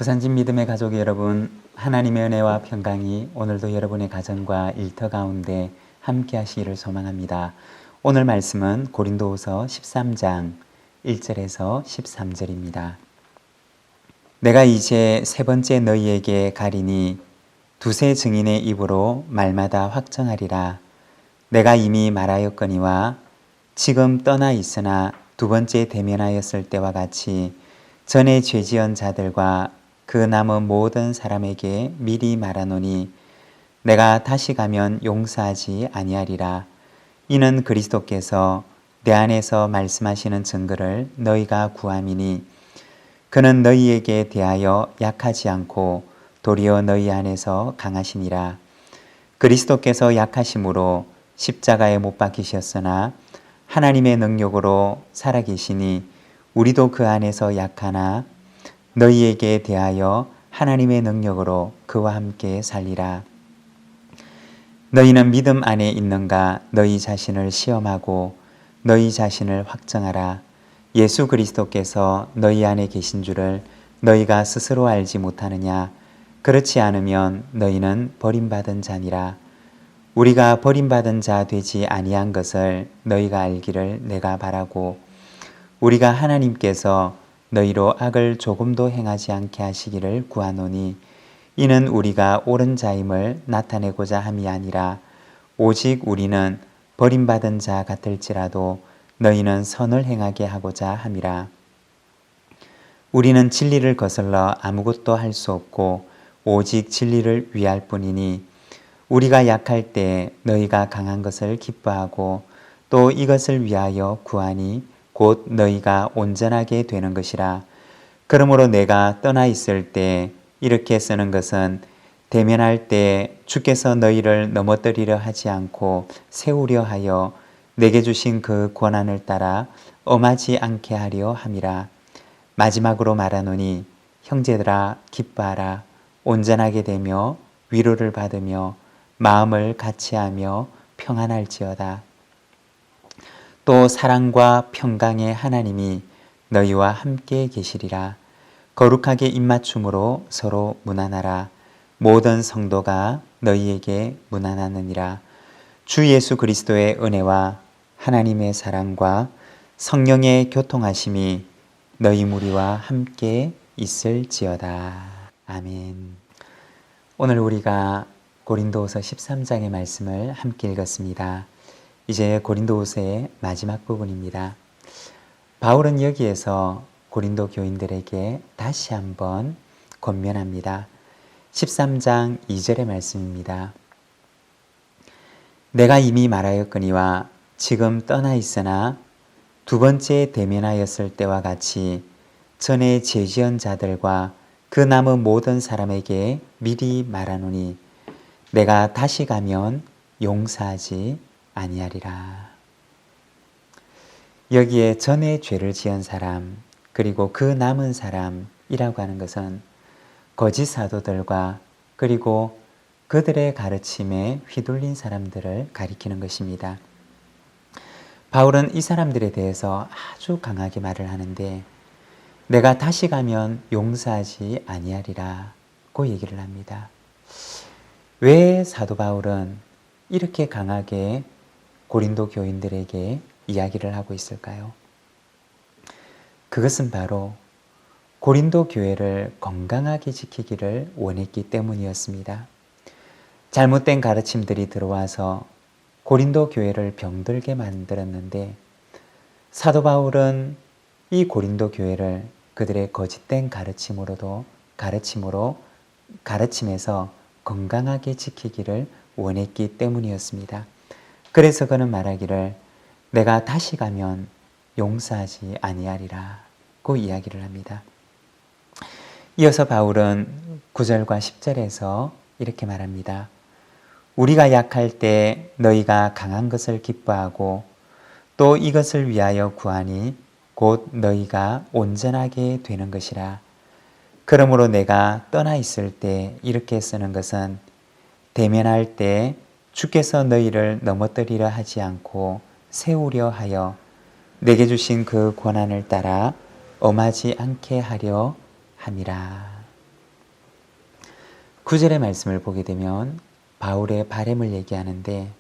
부산진 믿음의 가족 여러분, 하나님의 은혜와 평강이 오늘도 여러분의 가정과 일터 가운데 함께 하시기를 소망합니다. 오늘 말씀은 고린도후서 13장 1절에서 13절입니다. 내가 이제 세 번째 너희에게 가리니 두세 증인의 입으로 말마다 확정하리라. 내가 이미 말하였거니와 지금 떠나 있으나 두 번째 대면하였을 때와 같이 전에 죄지은 자들과 그 남은 모든 사람에게 미리 말하노니 내가 다시 가면 용서하지 아니하리라. 이는 그리스도께서 내 안에서 말씀하시는 증거를 너희가 구함이니 그는 너희에게 대하여 약하지 않고 도리어 너희 안에서 강하시니라. 그리스도께서 약하심으로 십자가에 못 박히셨으나 하나님의 능력으로 살아계시니 우리도 그 안에서 약하나 너희에게 대하여 하나님의 능력으로 그와 함께 살리라. 너희는 믿음 안에 있는가? 너희 자신을 시험하고 너희 자신을 확정하라. 예수 그리스도께서 너희 안에 계신 줄을 너희가 스스로 알지 못하느냐? 그렇지 않으면 너희는 버림받은 자니라. 우리가 버림받은 자 되지 아니한 것을 너희가 알기를 내가 바라고 우리가 하나님께서 너희로 악을 조금도 행하지 않게 하시기를 구하노니 이는 우리가 옳은 자임을 나타내고자 함이 아니라 오직 우리는 버림받은 자 같을지라도 너희는 선을 행하게 하고자 함이라. 우리는 진리를 거슬러 아무것도 할 수 없고 오직 진리를 위할 뿐이니 우리가 약할 때 너희가 강한 것을 기뻐하고 또 이것을 위하여 구하니 곧 너희가 온전하게 되는 것이라. 그러므로 내가 떠나 있을 때 이렇게 쓰는 것은 대면할 때 주께서 너희를 넘어뜨리려 하지 않고 세우려 하여 내게 주신 그 권한을 따라 엄하지 않게 하려 함이라. 마지막으로 말하노니 형제들아 기뻐하라. 온전하게 되며 위로를 받으며 마음을 같이하며 평안할지어다. 또 사랑과 평강의 하나님이 너희와 함께 계시리라. 거룩하게 입맞춤으로 서로 문안하라. 모든 성도가 너희에게 문안하느니라. 주 예수 그리스도의 은혜와 하나님의 사랑과 성령의 교통하심이 너희 무리와 함께 있을지어다. 아멘. 오늘 우리가 고린도후서 13장의 말씀을 함께 읽었습니다. 이제 고린도후서의 마지막 부분입니다. 바울은 여기에서 고린도 교인들에게 다시 한번 권면합니다. 13장 2절의 말씀입니다. 내가 이미 말하였거니와 지금 떠나 있으나 두 번째 대면하였을 때와 같이 전에 죄지은 자들과 그 남은 모든 사람에게 미리 말하노니 내가 다시 가면 용서하지 아니하리라. 여기에 전에 죄를 지은 사람 그리고 그 남은 사람이라고 하는 것은 거짓 사도들과 그리고 그들의 가르침에 휘둘린 사람들을 가리키는 것입니다. 바울은 이 사람들에 대해서 아주 강하게 말을 하는데 내가 다시 가면 용서하지 아니하리라고 얘기를 합니다. 왜 사도 바울은 이렇게 강하게 고린도 교인들에게 이야기를 하고 있을까요? 그것은 바로 고린도 교회를 건강하게 지키기를 원했기 때문이었습니다. 잘못된 가르침들이 들어와서 고린도 교회를 병들게 만들었는데 사도 바울은 이 고린도 교회를 그들의 거짓된 가르침에서 건강하게 지키기를 원했기 때문이었습니다. 그래서 그는 말하기를 내가 다시 가면 용서하지 아니하리라고 이야기를 합니다. 이어서 바울은 9절과 10절에서 이렇게 말합니다. 우리가 약할 때 너희가 강한 것을 기뻐하고 또 이것을 위하여 구하니 곧 너희가 온전하게 되는 것이라. 그러므로 내가 떠나 있을 때 이렇게 쓰는 것은 대면할 때 주께서 너희를 넘어뜨리려 하지 않고 세우려 하여 내게 주신 그 권한을 따라 엄하지 않게 하려 함이라. 9절의 말씀을 보게 되면 바울의 바램을 얘기하는데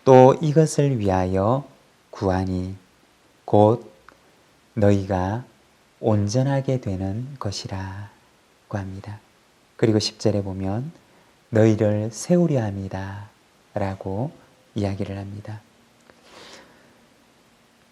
또 이것을 위하여 구하니 곧 너희가 온전하게 되는 것이라고 합니다. 그리고 10절에 보면 너희를 세우려 합니다 라고 이야기를 합니다.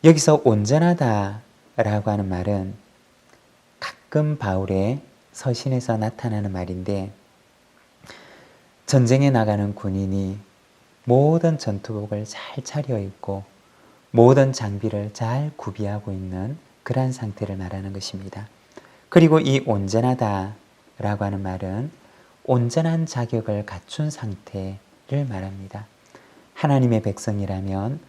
여기서 온전하다 라고 하는 말은 가끔 바울의 서신에서 나타나는 말인데 전쟁에 나가는 군인이 모든 전투복을 잘 차려입고 모든 장비를 잘 구비하고 있는 그러한 상태를 말하는 것입니다. 그리고 이 온전하다 라고 하는 말은 온전한 자격을 갖춘 상태를 말합니다. 하나님의 백성이라면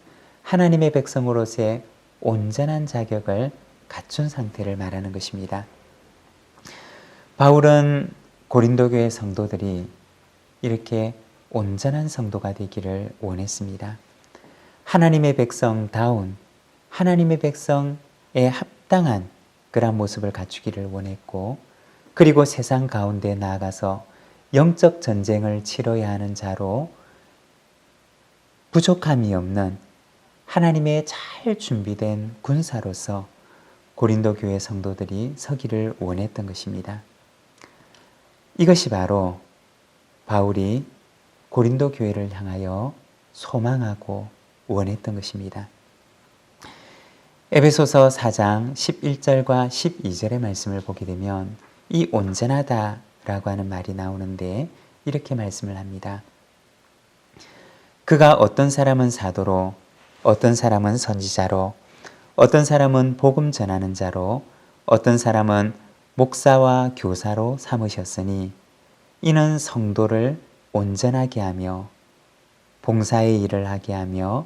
하나님의 백성으로서의 온전한 자격을 갖춘 상태를 말하는 것입니다. 바울은 고린도 교회 성도들이 이렇게 온전한 성도가 되기를 원했습니다. 하나님의 백성다운 하나님의 백성에 합당한 그런 모습을 갖추기를 원했고 그리고 세상 가운데 나아가서 영적 전쟁을 치러야 하는 자로 부족함이 없는 하나님의 잘 준비된 군사로서 고린도 교회 성도들이 서기를 원했던 것입니다. 이것이 바로 바울이 고린도 교회를 향하여 소망하고 원했던 것입니다. 에베소서 4장 11절과 12절의 말씀을 보게 되면 이 온전하다라고 하는 말이 나오는데 이렇게 말씀을 합니다. 그가 어떤 사람은 사도로 어떤 사람은 선지자로 어떤 사람은 복음 전하는 자로 어떤 사람은 목사와 교사로 삼으셨으니 이는 성도를 온전하게 하며 봉사의 일을 하게 하며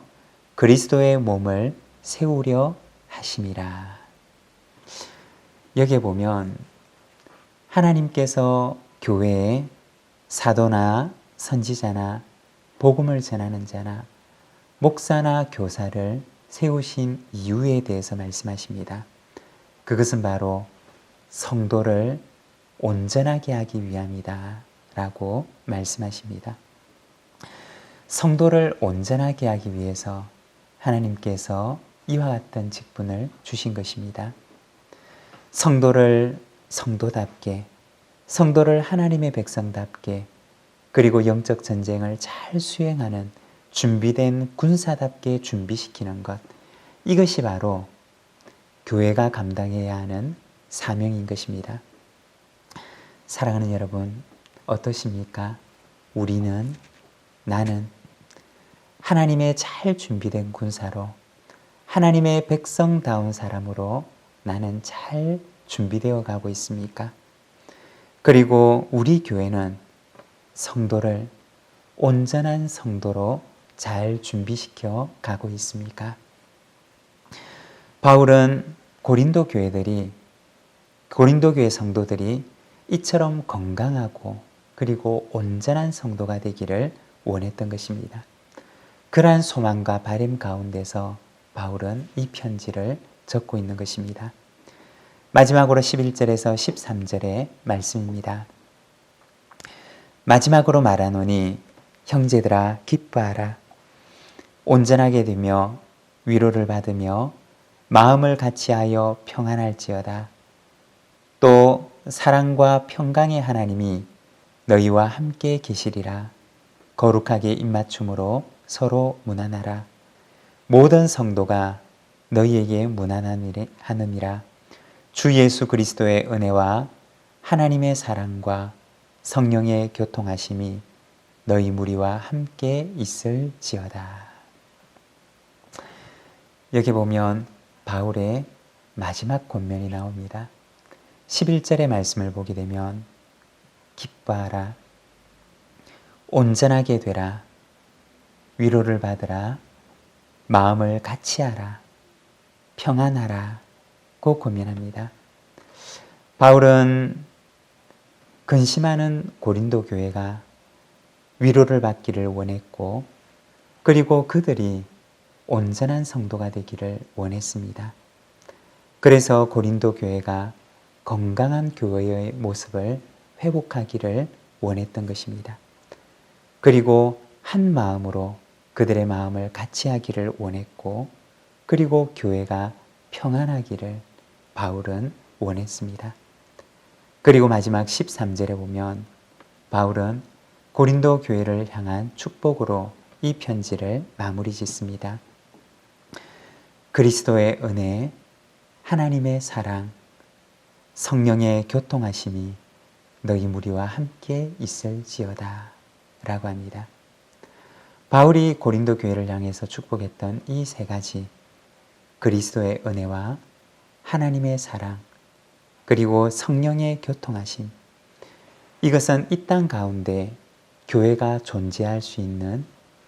그리스도의 몸을 세우려 하심이라. 여기에 보면 하나님께서 교회에 사도나 선지자나 복음을 전하는 자나 목사나 교사를 세우신 이유에 대해서 말씀하십니다. 그것은 바로 성도를 온전하게 하기 위함이다 라고 말씀하십니다. 성도를 온전하게 하기 위해서 하나님께서 이와 같은 직분을 주신 것입니다. 성도를 성도답게, 성도를 하나님의 백성답게, 그리고 영적 전쟁을 잘 수행하는 준비된 군사답게 준비시키는 것, 이것이 바로 교회가 감당해야 하는 사명인 것입니다. 사랑하는 여러분, 어떠십니까? 나는 하나님의 잘 준비된 군사로 하나님의 백성다운 사람으로 나는 잘 준비되어 가고 있습니까? 그리고 우리 교회는 성도를 온전한 성도로 잘 준비시켜 가고 있습니까? 바울은 고린도 교회 성도들이 이처럼 건강하고 그리고 온전한 성도가 되기를 원했던 것입니다. 그러한 소망과 바람 가운데서 바울은 이 편지를 적고 있는 것입니다. 마지막으로 11절에서 13절의 말씀입니다. 마지막으로 말하노니 형제들아 기뻐하라. 온전하게 되며 위로를 받으며 마음을 같이하여 평안할지어다. 또 사랑과 평강의 하나님이 너희와 함께 계시리라. 거룩하게 입맞춤으로 서로 문안하라. 모든 성도가 너희에게 문안하느니라. 주 예수 그리스도의 은혜와 하나님의 사랑과 성령의 교통하심이 너희 무리와 함께 있을지어다. 여기 보면 바울의 마지막 권면이 나옵니다. 11절의 말씀을 보게 되면 기뻐하라, 온전하게 되라, 위로를 받으라, 마음을 같이하라, 평안하라고 권면합니다. 바울은 근심하는 고린도 교회가 위로를 받기를 원했고 그리고 그들이 온전한 성도가 되기를 원했습니다. 그래서 고린도 교회가 건강한 교회의 모습을 회복하기를 원했던 것입니다. 그리고 한 마음으로 그들의 마음을 같이 하기를 원했고, 그리고 교회가 평안하기를 바울은 원했습니다. 그리고 마지막 13절에 보면 바울은 고린도 교회를 향한 축복으로 이 편지를 마무리 짓습니다. 그리스도의 은혜, 하나님의 사랑, 성령의 교통하심이 너희 무리와 함께 있을지어다 라고 합니다. 바울이 고린도 교회를 향해서 축복했던 이 세 가지, 그리스도의 은혜와 하나님의 사랑, 그리고 성령의 교통하심, 이것은 이 땅 가운데 교회가 존재할 수 있는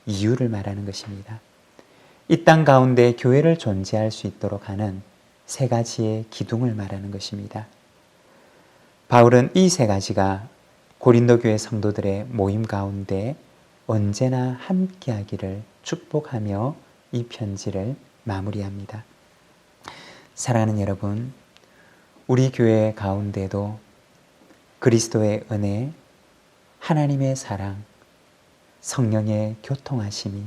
이유를 말하는 것입니다. 이 땅 가운데 교회를 존재할 수 있도록 하는 세 가지의 기둥을 말하는 것입니다. 바울은 이 세 가지가 고린도 교회 성도들의 모임 가운데 언제나 함께하기를 축복하며 이 편지를 마무리합니다. 사랑하는 여러분, 우리 교회 가운데도 그리스도의 은혜, 하나님의 사랑, 성령의 교통하심이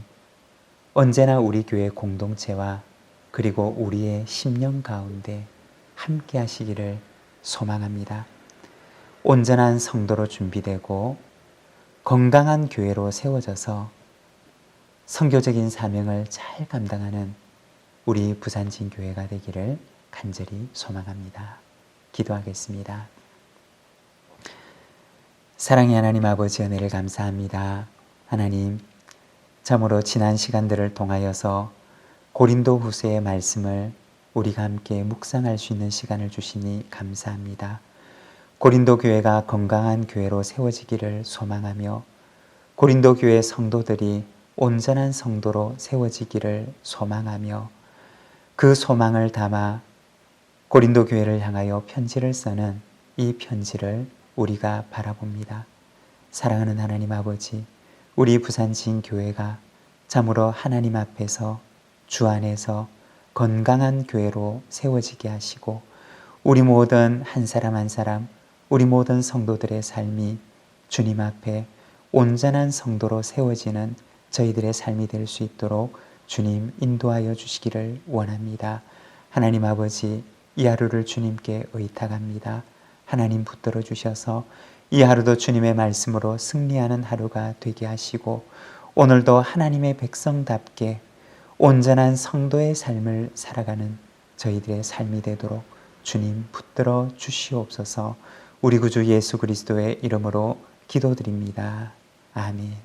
언제나 우리 교회 공동체와 그리고 우리의 심령 가운데 함께 하시기를 소망합니다. 온전한 성도로 준비되고 건강한 교회로 세워져서 선교적인 사명을 잘 감당하는 우리 부산진교회가 되기를 간절히 소망합니다. 기도하겠습니다. 사랑의 하나님 아버지, 은혜를 감사합니다. 하나님, 참으로 지난 시간들을 통하여서 고린도 후서의 말씀을 우리가 함께 묵상할 수 있는 시간을 주시니 감사합니다. 고린도 교회가 건강한 교회로 세워지기를 소망하며 고린도 교회 성도들이 온전한 성도로 세워지기를 소망하며 그 소망을 담아 고린도 교회를 향하여 편지를 쓰는 이 편지를 우리가 바라봅니다. 사랑하는 하나님 아버지, 우리 부산진교회가 참으로 하나님 앞에서 주 안에서 건강한 교회로 세워지게 하시고 우리 모든 한 사람 한 사람, 우리 모든 성도들의 삶이 주님 앞에 온전한 성도로 세워지는 저희들의 삶이 될 수 있도록 주님 인도하여 주시기를 원합니다. 하나님 아버지, 이 하루를 주님께 의탁합니다. 하나님 붙들어 주셔서 이 하루도 주님의 말씀으로 승리하는 하루가 되게 하시고 오늘도 하나님의 백성답게 온전한 성도의 삶을 살아가는 저희들의 삶이 되도록 주님 붙들어 주시옵소서. 우리 구주 예수 그리스도의 이름으로 기도드립니다. 아멘.